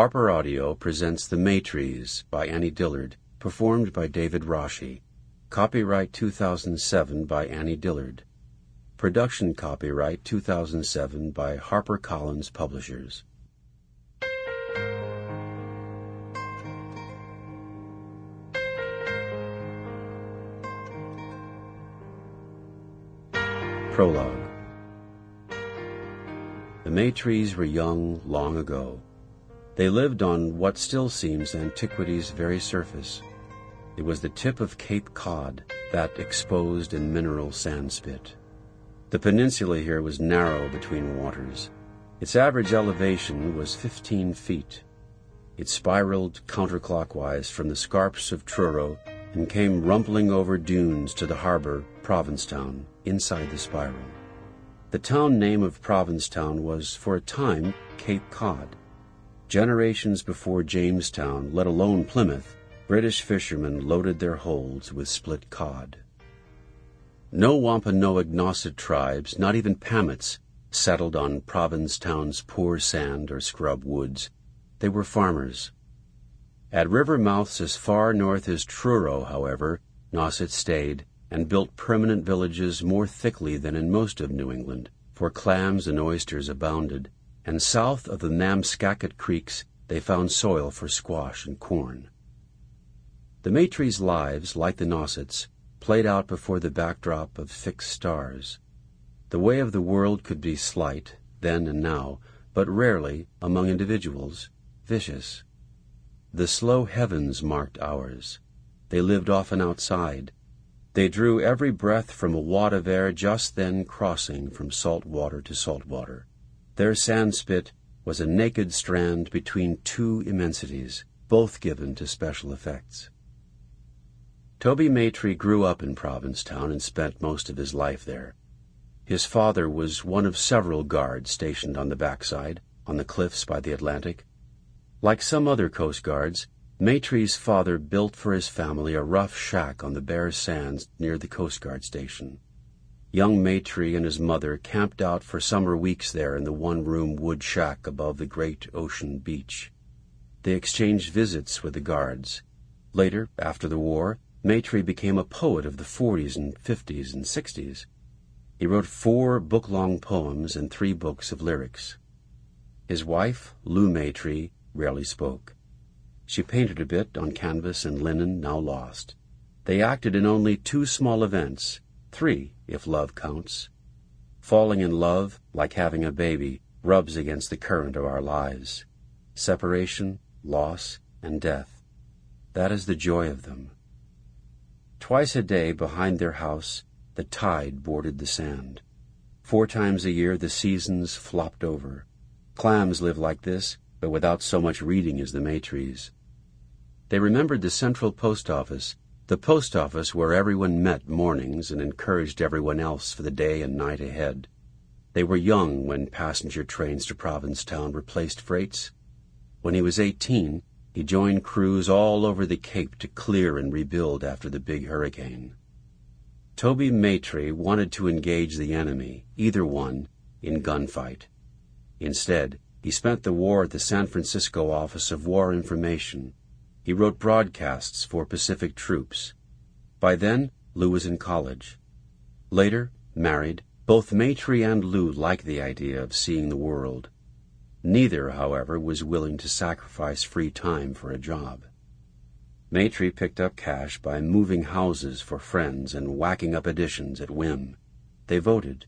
Harper Audio presents The Maytrees by Annie Dillard, performed by David Rasche. Copyright 2007 by Annie Dillard. Production copyright 2007 by HarperCollins Publishers. Prologue. The Maytrees were young long ago. They lived on what still seems antiquity's very surface. It was the tip of Cape Cod, that exposed and mineral sand spit. The peninsula here was narrow between waters. Its average elevation was 15 feet. It spiraled counterclockwise from the scarps of Truro and came rumpling over dunes to the harbor, Provincetown, inside the spiral. The town name of Provincetown was, for a time, Cape Cod. Generations before Jamestown, let alone Plymouth, British fishermen loaded their holds with split cod. No Wampanoag Nauset tribes, not even Pamits, settled on Provincetown's poor sand or scrub woods. They were farmers. At river mouths as far north as Truro, however, Nauset stayed and built permanent villages more thickly than in most of New England, for clams and oysters abounded, and south of the Namscachet creeks they found soil for squash and corn. The Maytrees' lives, like the Nausets, played out before the backdrop of fixed stars. The way of the world could be slight, then and now, but rarely, among individuals, vicious. The slow heavens marked ours. They lived often outside. They drew every breath from a wad of air just then crossing from salt water to salt water. Their sandspit was a naked strand between two immensities, both given to special effects. Toby Maytree grew up in Provincetown and spent most of his life there. His father was one of several guards stationed on the backside, on the cliffs by the Atlantic. Like some other coast guards, Maytree's father built for his family a rough shack on the bare sands near the Coast Guard station. Young Maytree and his mother camped out for summer weeks there in the one-room wood shack above the great ocean beach. They exchanged visits with the guards. Later, after the war, Maytree became a poet of the 40s and 50s and 60s. He wrote 4 book-long poems and 3 books of lyrics. His wife, Lou Bigelow, rarely spoke. She painted a bit on canvas and linen now lost. They acted in only 2 small events, 3 if love counts. Falling in love, like having a baby, rubs against the current of our lives. Separation, loss, and death. That is the joy of them. Twice a day behind their house, the tide boarded the sand. 4 times a year the seasons flopped over. Clams live like this, but without so much reading as the Maytrees. They remembered the central post office where everyone met mornings and encouraged everyone else for the day and night ahead. They were young when passenger trains to Provincetown replaced freights. When he was 18, he joined crews all over the Cape to clear and rebuild after the big hurricane. Toby Maytree wanted to engage the enemy, either one, in gunfight. Instead, he spent the war at the San Francisco Office of War Information. He wrote broadcasts for Pacific troops. By then, Lou was in college. Later, married, both Maytree and Lou liked the idea of seeing the world. Neither, however, was willing to sacrifice free time for a job. Maytree picked up cash by moving houses for friends and whacking up additions at whim. They voted.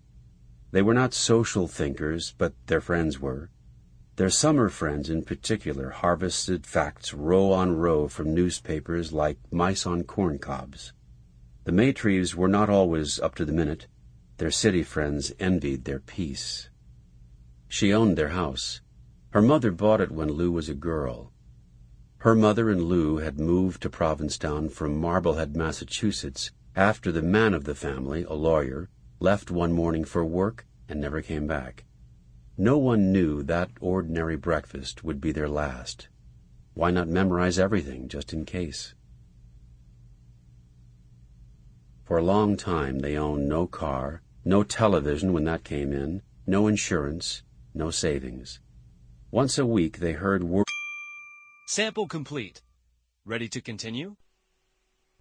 They were not social thinkers, but their friends were. Their summer friends in particular harvested facts row on row from newspapers like mice on corn cobs. The Maytrees were not always up to the minute. Their city friends envied their peace. She owned their house. Her mother bought it when Lou was a girl. Her mother and Lou had moved to Provincetown from Marblehead, Massachusetts, after the man of the family, a lawyer, left one morning for work and never came back. No one knew that ordinary breakfast would be their last. Why not memorize everything, just in case? For a long time they owned no car, no television when that came in, no insurance, no savings. Once a week they heard word Sample complete. Ready to continue?